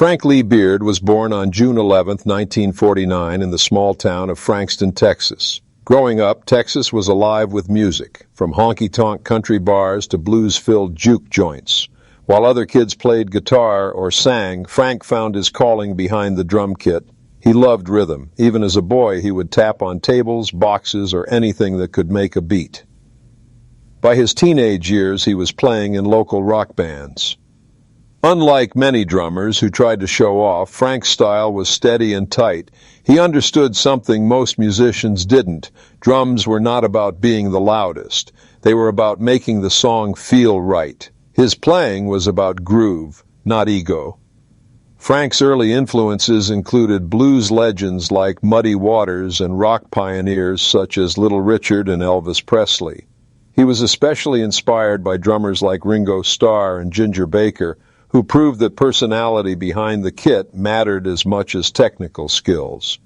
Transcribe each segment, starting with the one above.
Frank Lee Beard was born on June 11, 1949, in the small town of Frankston, Texas. Growing up, Texas was alive with music, from honky-tonk country bars to blues-filled juke joints. While other kids played guitar or sang, Frank found his calling behind the drum kit. He loved rhythm. Even as a boy, he would tap on tables, boxes, or anything that could make a beat. By his teenage years, he was playing in local rock bands. Unlike many drummers who tried to show off, Frank's style was steady and tight. He understood something most musicians didn't. Drums were not about being the loudest. They were about making the song feel right. His playing was about groove, not ego. Frank's early influences included blues legends like Muddy Waters and rock pioneers such as Little Richard and Elvis Presley. He was especially inspired by drummers like Ringo Starr and Ginger Baker, who proved that personality behind the kit mattered as much as technical skills.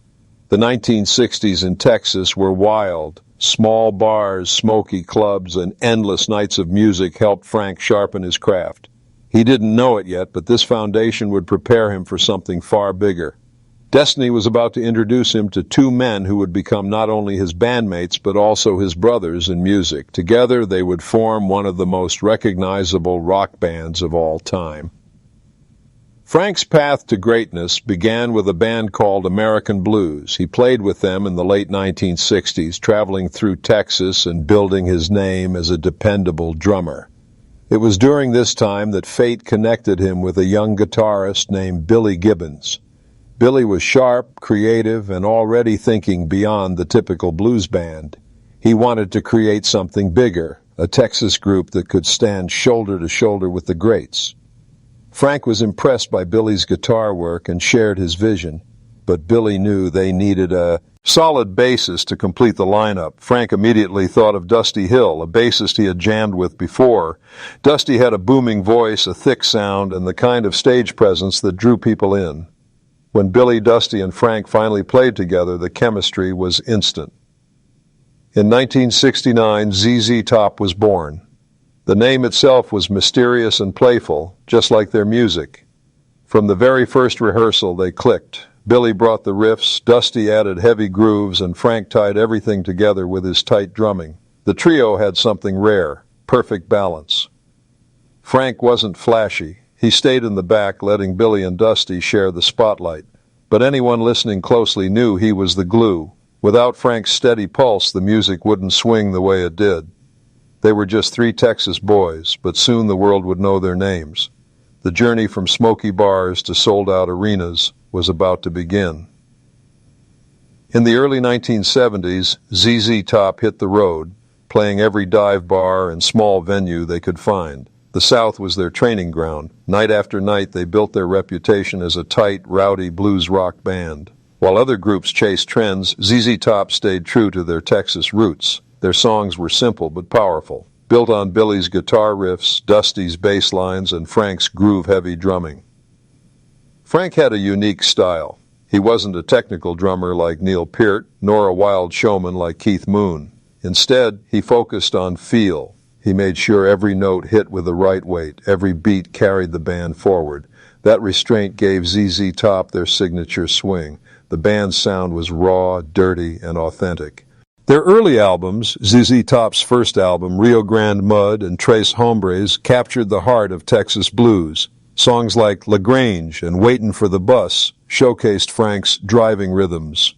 The 1960s in Texas were wild. Small bars, smoky clubs, and endless nights of music helped Frank sharpen his craft. He didn't know it yet, but this foundation would prepare him for something far bigger. Destiny was about to introduce him to two men who would become not only his bandmates, but also his brothers in music. Together, they would form one of the most recognizable rock bands of all time. Frank's path to greatness began with a band called American Blues. He played with them in the late 1960s, traveling through Texas and building his name as a dependable drummer. It was during this time that fate connected him with a young guitarist named Billy Gibbons. Billy was sharp, creative, and already thinking beyond the typical blues band. He wanted to create something bigger, a Texas group that could stand shoulder to shoulder with the greats. Frank was impressed by Billy's guitar work and shared his vision, but Billy knew they needed a solid bassist to complete the lineup. Frank immediately thought of Dusty Hill, a bassist he had jammed with before. Dusty had a booming voice, a thick sound, and the kind of stage presence that drew people in. When Billy, Dusty, and Frank finally played together, the chemistry was instant. In 1969, ZZ Top was born. The name itself was mysterious and playful, just like their music. From the very first rehearsal, they clicked. Billy brought the riffs, Dusty added heavy grooves, and Frank tied everything together with his tight drumming. The trio had something rare, perfect balance. Frank wasn't flashy. He stayed in the back, letting Billy and Dusty share the spotlight. But anyone listening closely knew he was the glue. Without Frank's steady pulse, the music wouldn't swing the way it did. They were just three Texas boys, but soon the world would know their names. The journey from smoky bars to sold-out arenas was about to begin. In the early 1970s, ZZ Top hit the road, playing every dive bar and small venue they could find. The South was their training ground. Night after night, they built their reputation as a tight, rowdy blues rock band. While other groups chased trends, ZZ Top stayed true to their Texas roots. Their songs were simple but powerful, built on Billy's guitar riffs, Dusty's bass lines, and Frank's groove-heavy drumming. Frank had a unique style. He wasn't a technical drummer like Neil Peart, nor a wild showman like Keith Moon. Instead, he focused on feel. He made sure every note hit with the right weight, every beat carried the band forward. That restraint gave ZZ Top their signature swing. The band's sound was raw, dirty, and authentic. Their early albums, ZZ Top's first album, Rio Grande Mud and Tres Hombres, captured the heart of Texas blues. Songs like La Grange and Waitin' for the Bus showcased Frank's driving rhythms.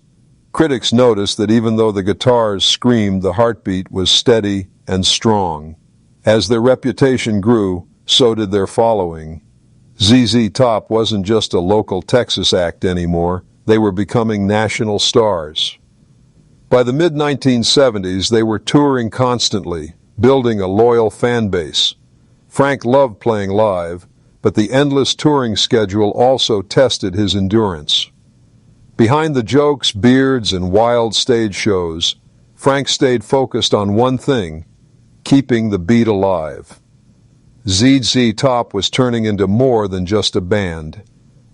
Critics noticed that even though the guitars screamed, the heartbeat was steady and strong. As their reputation grew, so did their following. ZZ Top wasn't just a local Texas act anymore. They were becoming national stars. By the mid-1970s, they were touring constantly, building a loyal fan base. Frank loved playing live, but the endless touring schedule also tested his endurance. Behind the jokes, beards, and wild stage shows, Frank stayed focused on one thing: keeping the beat alive. ZZ Top was turning into more than just a band.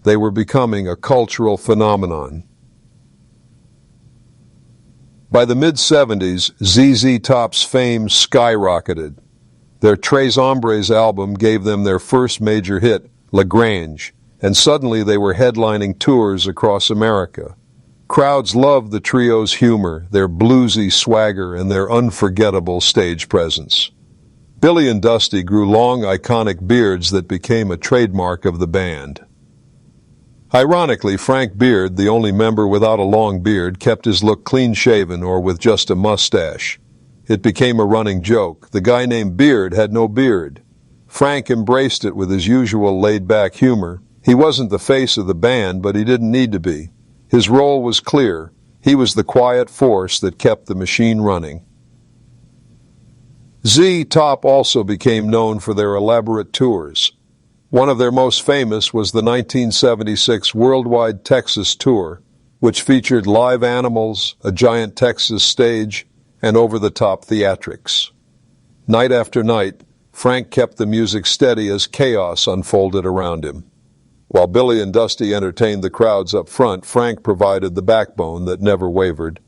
They were becoming a cultural phenomenon. By the mid-70s, ZZ Top's fame skyrocketed. Their Tres Hombres album gave them their first major hit, La Grange, and suddenly they were headlining tours across America. Crowds loved the trio's humor, their bluesy swagger, and their unforgettable stage presence. Billy and Dusty grew long, iconic beards that became a trademark of the band. Ironically, Frank Beard, the only member without a long beard, kept his look clean-shaven or with just a mustache. It became a running joke. The guy named Beard had no beard. Frank embraced it with his usual laid-back humor. He wasn't the face of the band, but he didn't need to be. His role was clear. He was the quiet force that kept the machine running. ZZ Top also became known for their elaborate tours. One of their most famous was the 1976 Worldwide Texas Tour, which featured live animals, a giant Texas stage, and over-the-top theatrics. Night after night, Frank kept the music steady as chaos unfolded around him. While Billy and Dusty entertained the crowds up front, Frank provided the backbone that never wavered.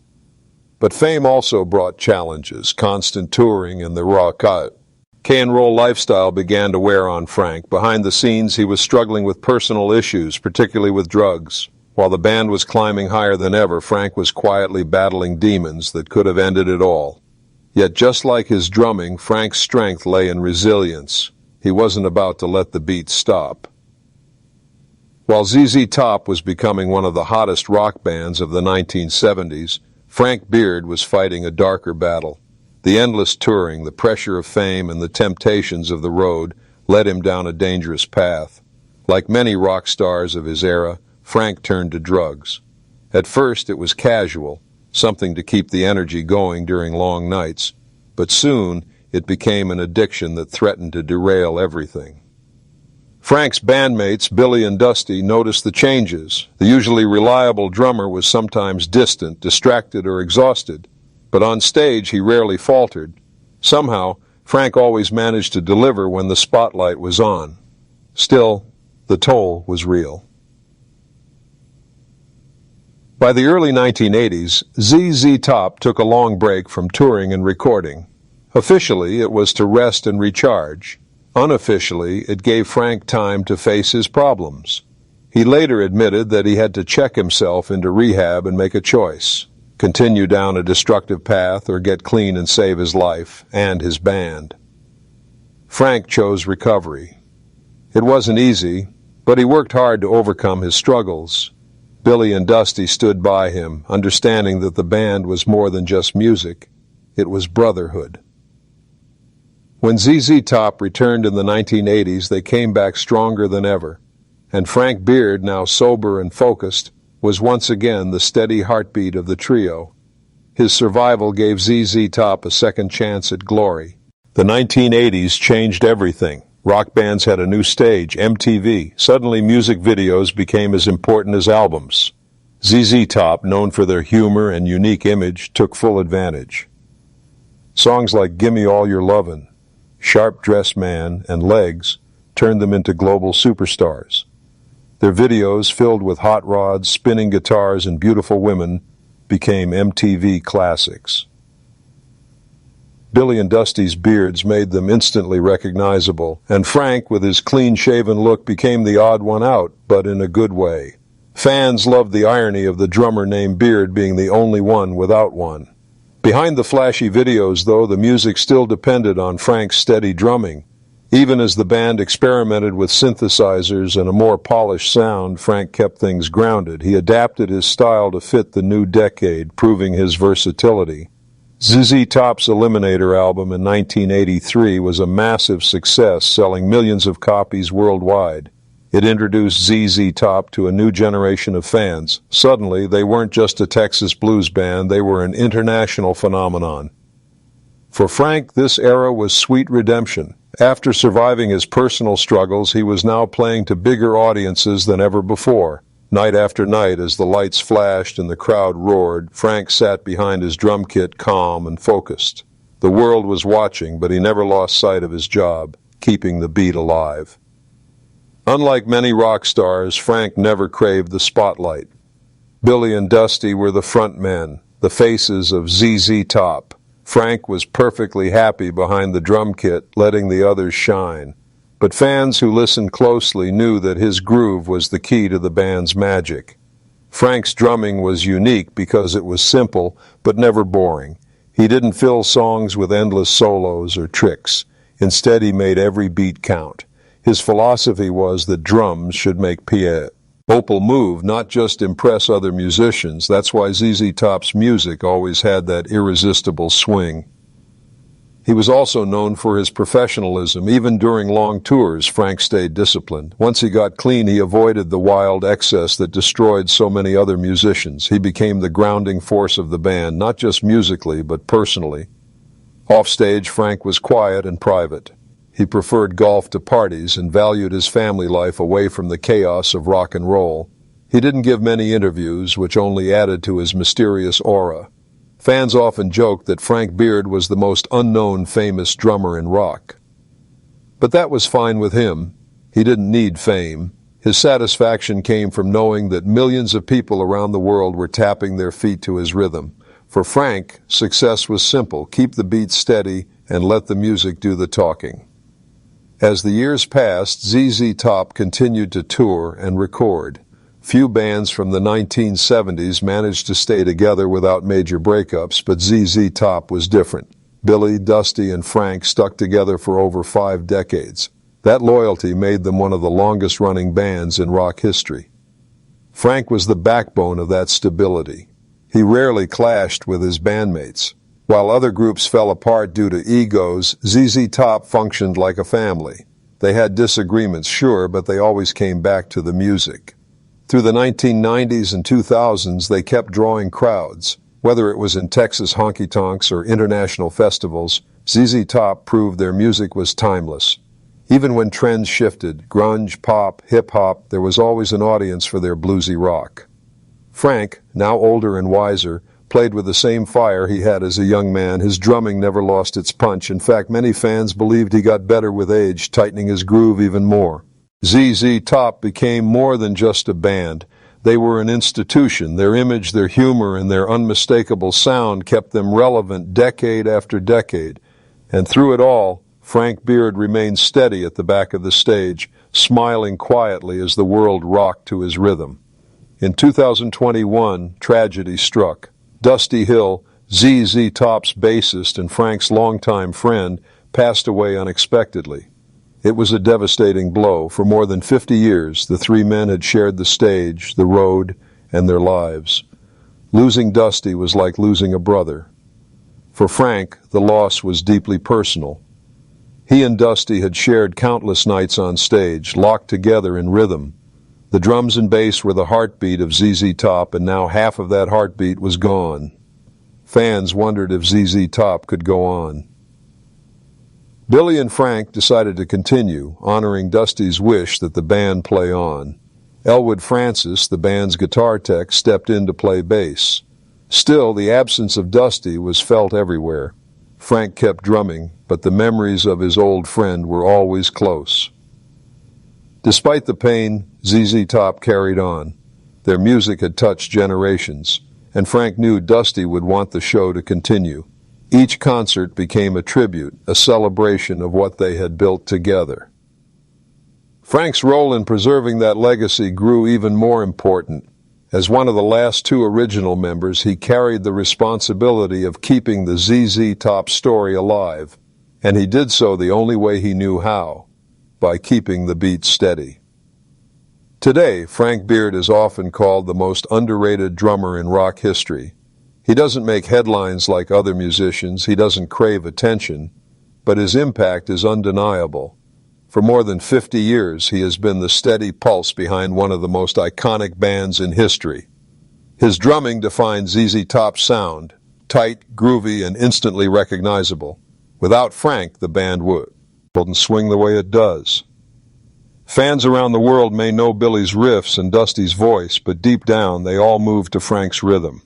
But fame also brought challenges, constant touring, and the rock and roll lifestyle began to wear on Frank. Behind the scenes, he was struggling with personal issues, particularly with drugs. While the band was climbing higher than ever, Frank was quietly battling demons that could have ended it all. Yet just like his drumming, Frank's strength lay in resilience. He wasn't about to let the beat stop. While ZZ Top was becoming one of the hottest rock bands of the 1970s, Frank Beard was fighting a darker battle. The endless touring, the pressure of fame, and the temptations of the road led him down a dangerous path. Like many rock stars of his era, Frank turned to drugs. At first it was casual, something to keep the energy going during long nights, but soon it became an addiction that threatened to derail everything. Frank's bandmates, Billy and Dusty, noticed the changes. The usually reliable drummer was sometimes distant, distracted, or exhausted. But on stage, he rarely faltered. Somehow, Frank always managed to deliver when the spotlight was on. Still, the toll was real. By the early 1980s, ZZ Top took a long break from touring and recording. Officially, it was to rest and recharge. Unofficially, it gave Frank time to face his problems. He later admitted that he had to check himself into rehab and make a choice. Continue down a destructive path or get clean and save his life and his band. Frank chose recovery. It wasn't easy, but he worked hard to overcome his struggles. Billy and Dusty stood by him, understanding that the band was more than just music. It was brotherhood. When ZZ Top returned in the 1980s, they came back stronger than ever, and Frank Beard, now sober and focused, was once again the steady heartbeat of the trio. His survival gave ZZ Top a second chance at glory. The 1980s changed everything. Rock bands had a new stage, MTV. Suddenly music videos became as important as albums. ZZ Top, known for their humor and unique image, took full advantage. Songs like Gimme All Your Lovin', Sharp Dressed Man, and Legs turned them into global superstars. Their videos, filled with hot rods, spinning guitars, and beautiful women, became MTV classics. Billy and Dusty's beards made them instantly recognizable, and Frank, with his clean-shaven look, became the odd one out, but in a good way. Fans loved the irony of the drummer named Beard being the only one without one. Behind the flashy videos, though, the music still depended on Frank's steady drumming. Even as the band experimented with synthesizers and a more polished sound, Frank kept things grounded. He adapted his style to fit the new decade, proving his versatility. ZZ Top's Eliminator album in 1983 was a massive success, selling millions of copies worldwide. It introduced ZZ Top to a new generation of fans. Suddenly, they weren't just a Texas blues band, they were an international phenomenon. For Frank, this era was sweet redemption. After surviving his personal struggles, he was now playing to bigger audiences than ever before. Night after night, as the lights flashed and the crowd roared, Frank sat behind his drum kit, calm and focused. The world was watching, but he never lost sight of his job, keeping the beat alive. Unlike many rock stars, Frank never craved the spotlight. Billy and Dusty were the front men, the faces of ZZ Top. Frank was perfectly happy behind the drum kit, letting the others shine. but fans who listened closely knew that his groove was the key to the band's magic. Frank's drumming was unique because it was simple but never boring. He didn't fill songs with endless solos or tricks. Instead, he made every beat count. His philosophy was that drums should make people move, not just impress other musicians. That's why ZZ Top's music always had that irresistible swing. He was also known for his professionalism. Even during long tours, Frank stayed disciplined. Once he got clean, he avoided the wild excess that destroyed so many other musicians. He became the grounding force of the band, not just musically, but personally. Offstage, Frank was quiet and private. He preferred golf to parties and valued his family life away from the chaos of rock and roll. He didn't give many interviews, which only added to his mysterious aura. Fans often joked that Frank Beard was the most unknown famous drummer in rock. But that was fine with him. He didn't need fame. His satisfaction came from knowing that millions of people around the world were tapping their feet to his rhythm. For Frank, success was simple: keep the beat steady and let the music do the talking. As the years passed, ZZ Top continued to tour and record. Few bands from the 1970s managed to stay together without major breakups, but ZZ Top was different. Billy, Dusty, and Frank stuck together for over 5 decades. That loyalty made them one of the longest-running bands in rock history. Frank was the backbone of that stability. He rarely clashed with his bandmates. While other groups fell apart due to egos, ZZ Top functioned like a family. They had disagreements, sure, but they always came back to the music. Through the 1990s and 2000s, they kept drawing crowds. Whether it was in Texas honky-tonks or international festivals, ZZ Top proved their music was timeless. Even when trends shifted, grunge, pop, hip-hop, there was always an audience for their bluesy rock. Frank, now older and wiser, played with the same fire he had as a young man. His drumming never lost its punch. In fact, many fans believed he got better with age, tightening his groove even more. ZZ Top became more than just a band. They were an institution. Their image, their humor, and their unmistakable sound kept them relevant decade after decade. And through it all, Frank Beard remained steady at the back of the stage, smiling quietly as the world rocked to his rhythm. In 2021, tragedy struck. Dusty Hill, ZZ Top's bassist and Frank's longtime friend, passed away unexpectedly. It was a devastating blow. For more than 50 years, the three men had shared the stage, the road, and their lives. Losing Dusty was like losing a brother. For Frank, the loss was deeply personal. He and Dusty had shared countless nights on stage, locked together in rhythm. The drums and bass were the heartbeat of ZZ Top, and now half of that heartbeat was gone. Fans wondered if ZZ Top could go on. Billy and Frank decided to continue, honoring Dusty's wish that the band play on. Elwood Francis, the band's guitar tech, stepped in to play bass. Still, the absence of Dusty was felt everywhere. Frank kept drumming, but the memories of his old friend were always close. Despite the pain, ZZ Top carried on. Their music had touched generations, and Frank knew Dusty would want the show to continue. Each concert became a tribute, a celebration of what they had built together. Frank's role in preserving that legacy grew even more important. As one of the last 2 original members, he carried the responsibility of keeping the ZZ Top story alive, and he did so the only way he knew how, by keeping the beat steady. Today, Frank Beard is often called the most underrated drummer in rock history. He doesn't make headlines like other musicians, he doesn't crave attention, but his impact is undeniable. For more than 50 years, he has been the steady pulse behind one of the most iconic bands in history. His drumming defines ZZ Top's sound, tight, groovy, and instantly recognizable. Without Frank, the band wouldn't swing the way it does. Fans around the world may know Billy's riffs and Dusty's voice, but deep down, they all move to Frank's rhythm.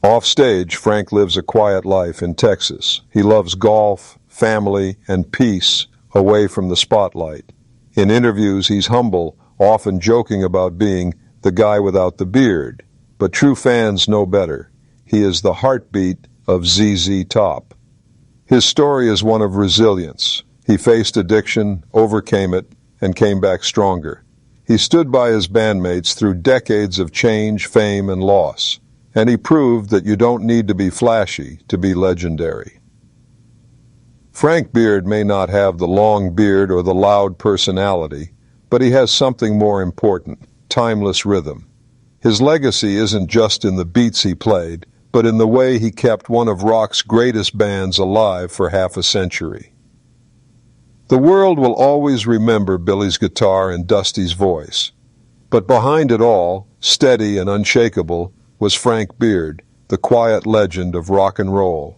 Off stage, Frank lives a quiet life in Texas. He loves golf, family, and peace away from the spotlight. In interviews, he's humble, often joking about being the guy without the beard. But true fans know better. He is the heartbeat of ZZ Top. His story is one of resilience. He faced addiction, overcame it, and came back stronger. He stood by his bandmates through decades of change, fame, and loss, and he proved that you don't need to be flashy to be legendary. Frank Beard may not have the long beard or the loud personality, but he has something more important: timeless rhythm. His legacy isn't just in the beats he played, but in the way he kept one of rock's greatest bands alive for half a century. The world will always remember Billy's guitar and Dusty's voice, but behind it all, steady and unshakable, was Frank Beard, the quiet legend of rock and roll.